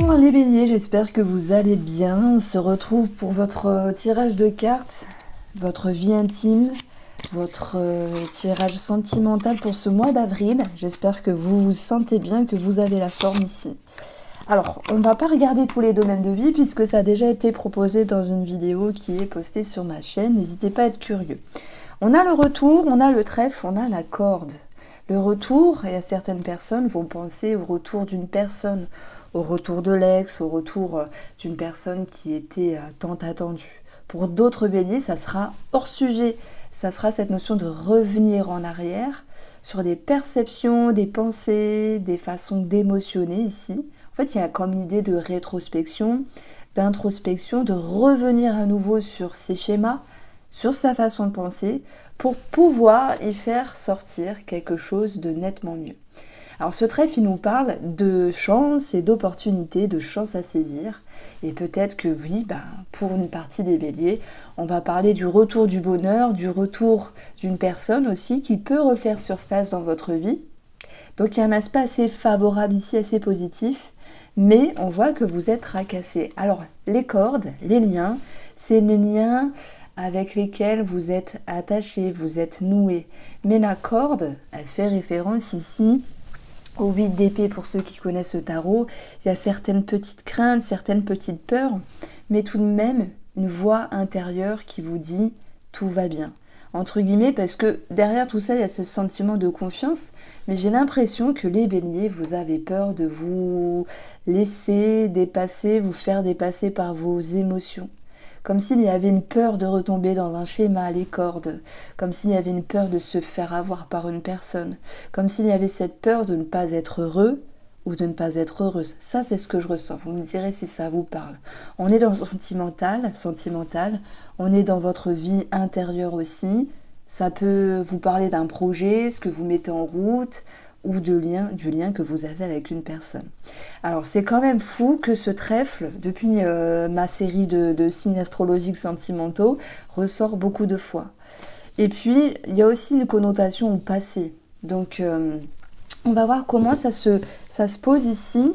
Bonjour les béliers, j'espère que vous allez bien. On se retrouve pour votre tirage de cartes, votre vie intime, votre tirage sentimental pour ce mois d'avril. J'espère que vous vous sentez bien, que vous avez la forme ici. Alors, on ne va pas regarder tous les domaines de vie puisque ça a déjà été proposé dans une vidéo qui est postée sur ma chaîne. N'hésitez pas à être curieux. On a le retour, on a le trèfle, on a la corde. Le retour, et certaines personnes vont penser au retour d'une personne, au retour de l'ex, au retour d'une personne qui était tant attendue. Pour d'autres béliers, ça sera hors sujet. Ça sera cette notion de revenir en arrière sur des perceptions, des pensées, des façons d'émotionner ici. En fait, il y a comme l'idée de rétrospection, d'introspection, de revenir à nouveau sur ses schémas, sur sa façon de penser, pour pouvoir y faire sortir quelque chose de nettement mieux. Alors ce trèfle, il nous parle de chance et d'opportunité, de chance à saisir. Et peut-être que oui, pour une partie des béliers, on va parler du retour du bonheur, du retour d'une personne aussi qui peut refaire surface dans votre vie. Donc il y a un aspect assez favorable ici, assez positif, mais on voit que vous êtes tracassé. Alors les cordes, les liens, c'est les liens avec lesquels vous êtes attaché, vous êtes noué. Mais la corde, elle fait référence ici au 8 d'épée. Pour ceux qui connaissent le tarot, il y a certaines petites craintes, certaines petites peurs, mais tout de même une voix intérieure qui vous dit tout va bien. Entre guillemets, parce que derrière tout ça, il y a ce sentiment de confiance, mais j'ai l'impression que les béliers, vous avez peur de vous laisser dépasser, vous faire dépasser par vos émotions. Comme s'il y avait une peur de retomber dans un schéma, les cordes, comme s'il y avait une peur de se faire avoir par une personne, comme s'il y avait cette peur de ne pas être heureux ou de ne pas être heureuse. Ça, c'est ce que je ressens. Vous me direz si ça vous parle. On est dans le sentimental, on est dans votre vie intérieure aussi. Ça peut vous parler d'un projet, ce que vous mettez en route, ou du lien que vous avez avec une personne. Alors c'est quand même fou que ce trèfle, depuis ma série de signes astrologiques sentimentaux, ressort beaucoup de fois. Et puis il y a aussi une connotation au passé. Donc on va voir comment ça se pose ici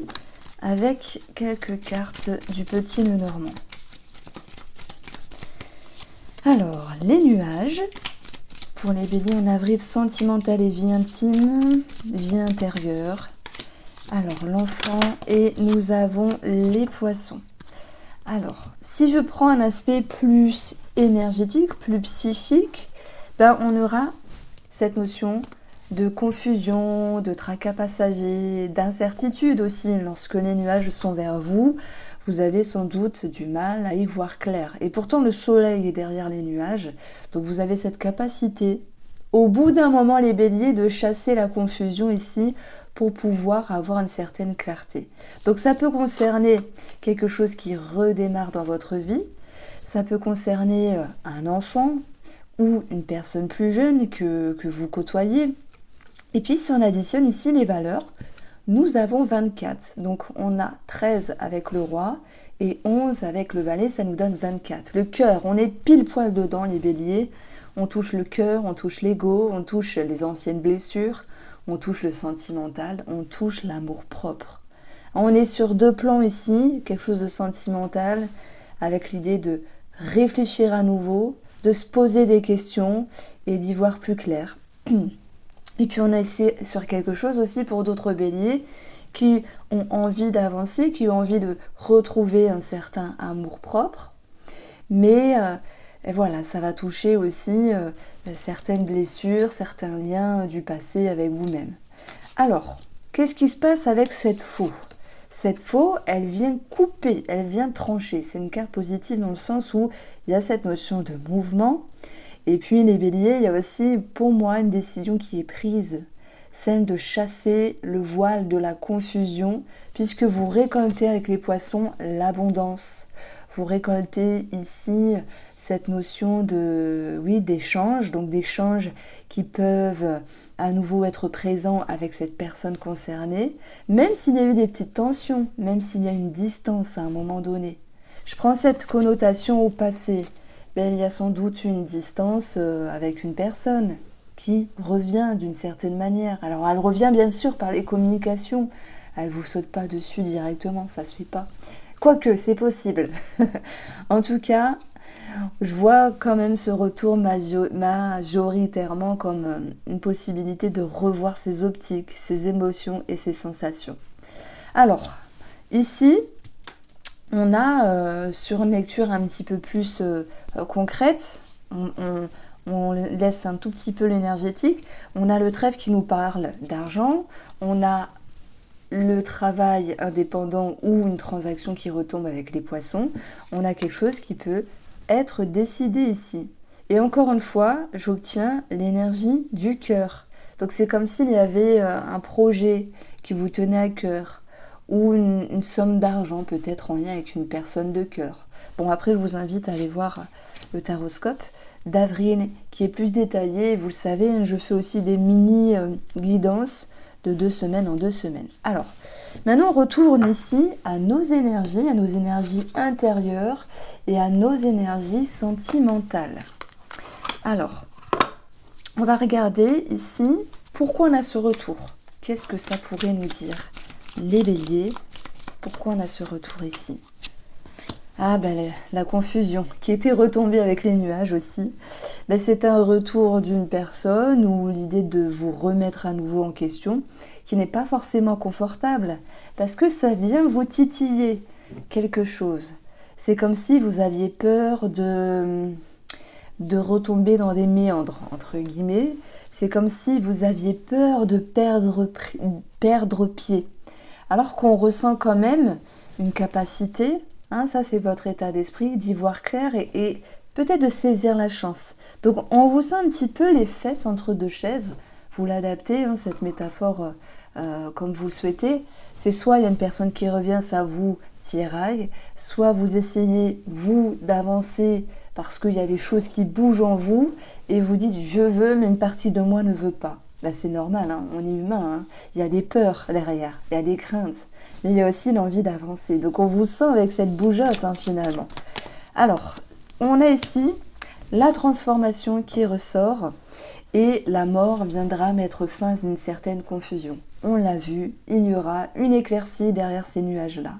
avec quelques cartes du petit Lenormand. Alors les nuages. Pour les béliers en avril, sentimental et vie intime, vie intérieure. Alors, l'enfant et nous avons les poissons. Alors, si je prends un aspect plus énergétique, plus psychique, on aura cette notion de confusion, de tracas passagers, d'incertitude aussi. Lorsque les nuages sont vers vous, vous avez sans doute du mal à y voir clair. Et pourtant, le soleil est derrière les nuages. Donc, vous avez cette capacité, au bout d'un moment, les béliers, de chasser la confusion ici pour pouvoir avoir une certaine clarté. Donc, ça peut concerner quelque chose qui redémarre dans votre vie. Ça peut concerner un enfant ou une personne plus jeune que vous côtoyez. Et puis, si on additionne ici les valeurs, nous avons 24. Donc, on a 13 avec le roi et 11 avec le valet, ça nous donne 24. Le cœur, on est pile poil dedans, les béliers. On touche le cœur, on touche l'ego, on touche les anciennes blessures, on touche le sentimental, on touche l'amour-propre. On est sur deux plans ici, quelque chose de sentimental, avec l'idée de réfléchir à nouveau, de se poser des questions et d'y voir plus clair. Et puis on est sur quelque chose aussi pour d'autres béliers qui ont envie d'avancer, qui ont envie de retrouver un certain amour-propre. Mais voilà, ça va toucher aussi certaines blessures, certains liens du passé avec vous-même. Alors, qu'est-ce qui se passe avec cette faux ? Cette faux, elle vient couper, elle vient trancher. C'est une carte positive dans le sens où il y a cette notion de mouvement. Et puis les béliers, il y a aussi pour moi une décision qui est prise, celle de chasser le voile de la confusion, puisque vous récoltez avec les poissons l'abondance. Vous récoltez ici cette notion d'échange, donc d'échanges qui peuvent à nouveau être présents avec cette personne concernée, même s'il y a eu des petites tensions, même s'il y a une distance à un moment donné. Je prends cette connotation au passé. Il y a sans doute une distance avec une personne qui revient d'une certaine manière. Alors elle revient bien sûr par les communications, elle vous saute pas dessus directement, ça se fait pas. Quoique, c'est possible. En tout cas, je vois quand même ce retour majoritairement comme une possibilité de revoir ses optiques, ses émotions et ses sensations. Alors, ici, on a sur une lecture un petit peu plus concrète, on laisse un tout petit peu l'énergétique, on a le trèfle qui nous parle d'argent, on a le travail indépendant ou une transaction qui retombe avec les poissons, on a quelque chose qui peut être décidé ici. Et encore une fois, j'obtiens l'énergie du cœur. Donc c'est comme s'il y avait un projet qui vous tenait à cœur, ou une somme d'argent peut-être en lien avec une personne de cœur. Bon, après je vous invite à aller voir le taroscope d'Avril qui est plus détaillé. Vous le savez, je fais aussi des mini guidances de 2 semaines en 2 semaines. Alors, maintenant on retourne ici à nos énergies intérieures et à nos énergies sentimentales. Alors, on va regarder ici pourquoi on a ce retour. Qu'est-ce que ça pourrait nous dire? Les béliers, pourquoi on a ce retour ici? Ah ben la confusion qui était retombée avec les nuages aussi. Ben, c'est un retour d'une personne ou l'idée de vous remettre à nouveau en question qui n'est pas forcément confortable parce que ça vient vous titiller quelque chose. C'est comme si vous aviez peur de retomber dans des méandres, entre guillemets. C'est comme si vous aviez peur de perdre pied. Alors qu'on ressent quand même une capacité, hein, ça c'est votre état d'esprit, d'y voir clair et peut-être de saisir la chance. Donc on vous sent un petit peu les fesses entre 2 chaises, vous l'adaptez, hein, cette métaphore comme vous le souhaitez. C'est soit il y a une personne qui revient, ça vous tiraille, soit vous essayez, vous, d'avancer parce qu'il y a des choses qui bougent en vous et vous dites je veux mais une partie de moi ne veut pas. Là, c'est normal, hein, on est humain, hein. Il y a des peurs derrière, il y a des craintes, mais il y a aussi l'envie d'avancer. Donc on vous sent avec cette bougeotte hein, finalement. Alors, on a ici la transformation qui ressort et la mort viendra mettre fin à une certaine confusion. On l'a vu, il y aura une éclaircie derrière ces nuages-là.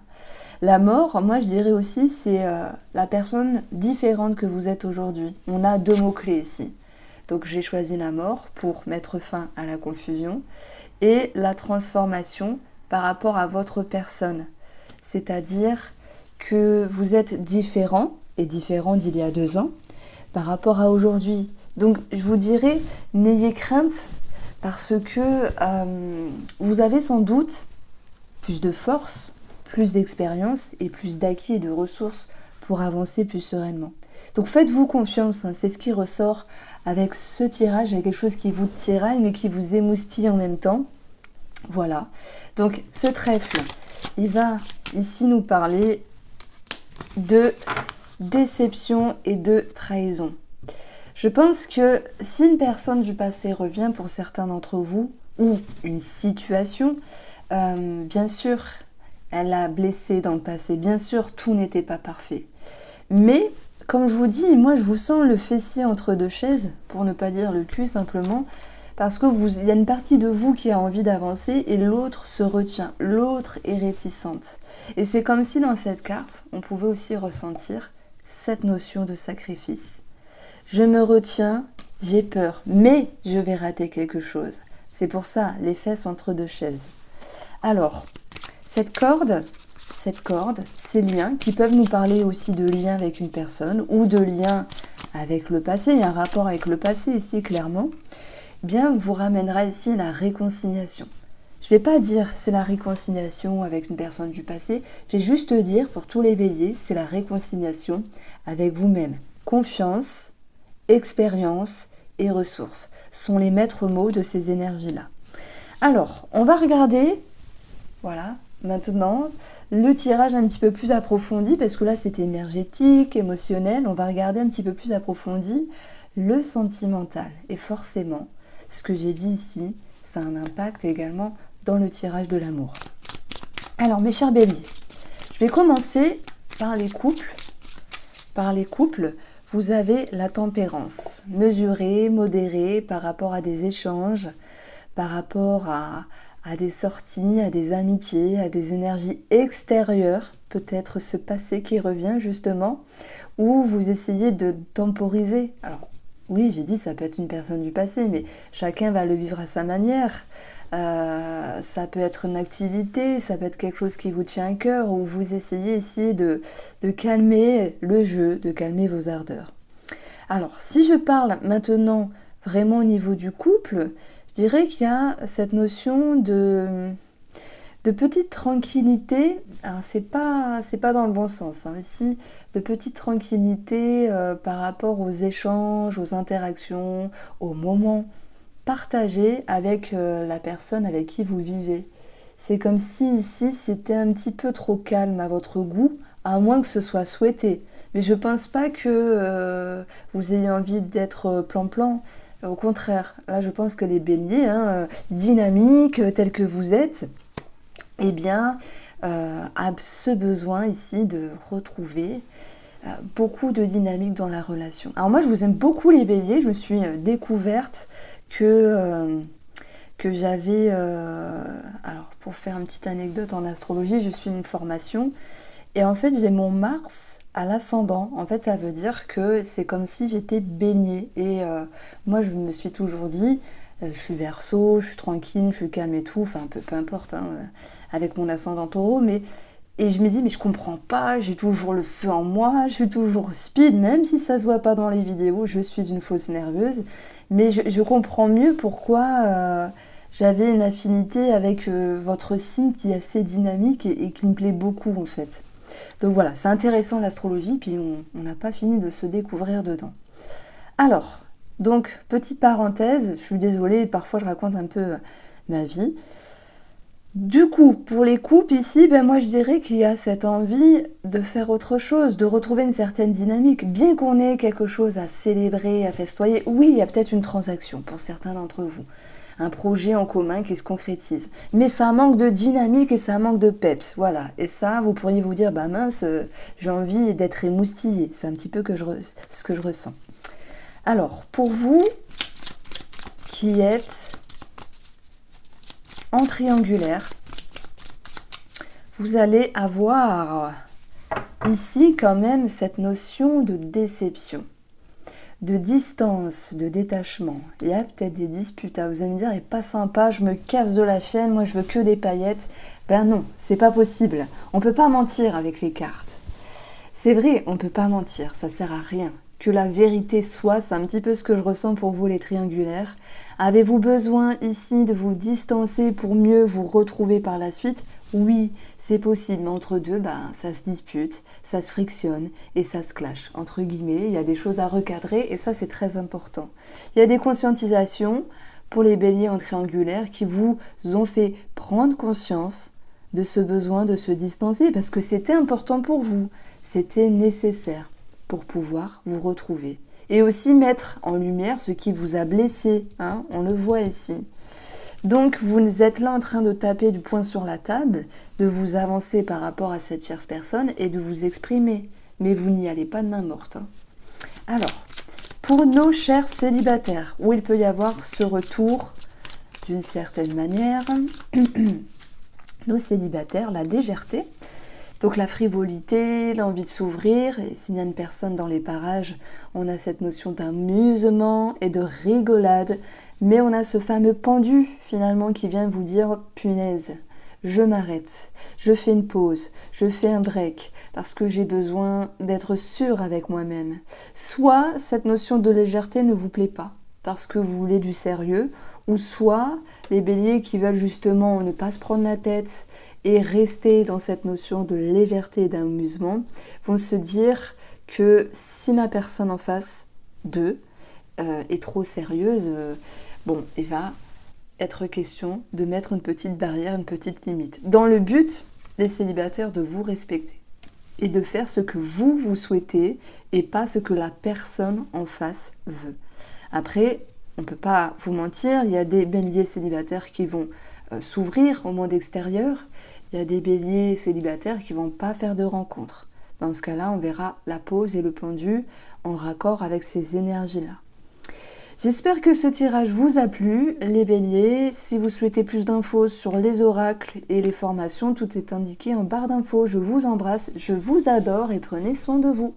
La mort, moi je dirais aussi, c'est la personne différente que vous êtes aujourd'hui. On a 2 mots-clés ici. Donc j'ai choisi la mort pour mettre fin à la confusion et la transformation par rapport à votre personne. C'est-à-dire que vous êtes différent, et différent d'il y a 2 ans, par rapport à aujourd'hui. Donc je vous dirais, n'ayez crainte parce que vous avez sans doute plus de force, plus d'expérience et plus d'acquis et de ressources pour avancer plus sereinement. Donc faites-vous confiance, hein, c'est ce qui ressort avec ce tirage, il y a quelque chose qui vous tiraille mais qui vous émoustille en même temps. Voilà, donc ce trèfle, il va ici nous parler de déception et de trahison. Je pense que si une personne du passé revient pour certains d'entre vous, ou une situation, bien sûr, elle a blessé dans le passé, bien sûr, tout n'était pas parfait. Mais, comme je vous dis, moi je vous sens le fessier entre 2 chaises, pour ne pas dire le cul simplement, parce que il y a une partie de vous qui a envie d'avancer et l'autre se retient, l'autre est réticente. Et c'est comme si dans cette carte, on pouvait aussi ressentir cette notion de sacrifice. Je me retiens, j'ai peur, mais je vais rater quelque chose. C'est pour ça, les fesses entre 2 chaises. Alors, cette corde, ces liens, qui peuvent nous parler aussi de liens avec une personne ou de liens avec le passé, il y a un rapport avec le passé ici clairement, bien vous ramènera ici la réconciliation. Je ne vais pas dire c'est la réconciliation avec une personne du passé, je vais juste dire pour tous les béliers, c'est la réconciliation avec vous-même. Confiance, expérience et ressources sont les maîtres mots de ces énergies-là. Alors, on va regarder, voilà, maintenant, le tirage un petit peu plus approfondi, parce que là c'était énergétique, émotionnel, on va regarder un petit peu plus approfondi le sentimental. Et forcément, ce que j'ai dit ici, ça a un impact également dans le tirage de l'amour. Alors mes chers béliers, je vais commencer par les couples. Par les couples, vous avez la tempérance, mesurée, modérée par rapport à des échanges, par rapport à à des sorties, à des amitiés, à des énergies extérieures, peut-être ce passé qui revient justement, ou vous essayez de temporiser. Alors oui, j'ai dit ça peut être une personne du passé, mais chacun va le vivre à sa manière. Ça peut être une activité, ça peut être quelque chose qui vous tient à cœur, où vous essayez ici de calmer le jeu, de calmer vos ardeurs. Alors, si je parle maintenant vraiment au niveau du couple, je dirais qu'il y a cette notion de petite tranquillité. Alors, c'est pas dans le bon sens, hein, ici, de petite tranquillité par rapport aux échanges, aux interactions, aux moments partagés avec la personne avec qui vous vivez. C'est comme si ici, c'était un petit peu trop calme à votre goût, à moins que ce soit souhaité. Mais je pense pas que vous ayez envie d'être plan-plan. Au contraire, là je pense que les béliers, hein, dynamiques tels que vous êtes, eh bien, a ce besoin ici de retrouver beaucoup de dynamique dans la relation. Alors moi je vous aime beaucoup les béliers, je me suis découverte que j'avais... alors pour faire une petite anecdote en astrologie, je suis une formation et en fait j'ai mon Mars à l'ascendant. En fait ça veut dire que c'est comme si j'étais bélier et moi je me suis toujours dit je suis Verseau, je suis tranquille, je suis calme et tout, enfin peu importe hein, avec mon ascendant Taureau, mais et je me dis mais je comprends pas, j'ai toujours le feu en moi, je suis toujours speed, même si ça se voit pas dans les vidéos, je suis une fausse nerveuse, mais je comprends mieux pourquoi j'avais une affinité avec votre signe qui est assez dynamique et qui me plaît beaucoup en fait. Donc voilà, c'est intéressant l'astrologie, puis on n'a pas fini de se découvrir dedans. Alors, donc, petite parenthèse, je suis désolée, parfois je raconte un peu ma vie. Du coup, pour les couples ici, ben moi je dirais qu'il y a cette envie de faire autre chose, de retrouver une certaine dynamique. Bien qu'on ait quelque chose à célébrer, à festoyer, oui, il y a peut-être une transaction pour certains d'entre vous. Un projet en commun qui se concrétise. Mais ça manque de dynamique et ça manque de peps, voilà. Et ça, vous pourriez vous dire, bah mince, j'ai envie d'être émoustillée. C'est un petit peu ce que je ressens. Alors, pour vous qui êtes en triangulaire, vous allez avoir ici quand même cette notion de déception, de distance, de détachement. Il y a peut-être des disputes, vous allez me dire, c'est pas sympa, je me casse de la chaîne, moi je veux que des paillettes. Ben non, c'est pas possible. On peut pas mentir avec les cartes. C'est vrai, on peut pas mentir, ça sert à rien. Que la vérité soit, c'est un petit peu ce que je ressens pour vous les triangulaires. Avez-vous besoin ici de vous distancer pour mieux vous retrouver par la suite? Oui, c'est possible, mais entre deux, ça se dispute, ça se frictionne et ça se clash. Entre guillemets, il y a des choses à recadrer et ça c'est très important. Il y a des conscientisations pour les béliers en triangulaire qui vous ont fait prendre conscience de ce besoin de se distancer parce que c'était important pour vous, c'était nécessaire pour pouvoir vous retrouver. Et aussi mettre en lumière ce qui vous a blessé, hein, on le voit ici. Donc vous êtes là en train de taper du poing sur la table, de vous avancer par rapport à cette chère personne et de vous exprimer. Mais vous n'y allez pas de main morte. Hein. Alors, pour nos chers célibataires, où il peut y avoir ce retour d'une certaine manière, nos célibataires, la légèreté, donc la frivolité, l'envie de s'ouvrir, et s'il y a une personne dans les parages, on a cette notion d'amusement et de rigolade, mais on a ce fameux pendu finalement qui vient vous dire « punaise, je m'arrête, je fais une pause, je fais un break, parce que j'ai besoin d'être sûre avec moi-même ». Soit cette notion de légèreté ne vous plaît pas, parce que vous voulez du sérieux, ou soit les béliers qui veulent justement ne pas se prendre la tête et rester dans cette notion de légèreté et d'amusement, vont se dire que si la personne en face d'eux est trop sérieuse, il va être question de mettre une petite barrière, une petite limite. Dans le but, les célibataires, de vous respecter et de faire ce que vous souhaitez et pas ce que la personne en face veut. Après, on ne peut pas vous mentir, il y a des béliers célibataires qui vont s'ouvrir au monde extérieur, il y a des béliers célibataires qui ne vont pas faire de rencontres. Dans ce cas-là, on verra la pause et le pendu en raccord avec ces énergies-là. J'espère que ce tirage vous a plu, les béliers. Si vous souhaitez plus d'infos sur les oracles et les formations, tout est indiqué en barre d'infos. Je vous embrasse, je vous adore et prenez soin de vous.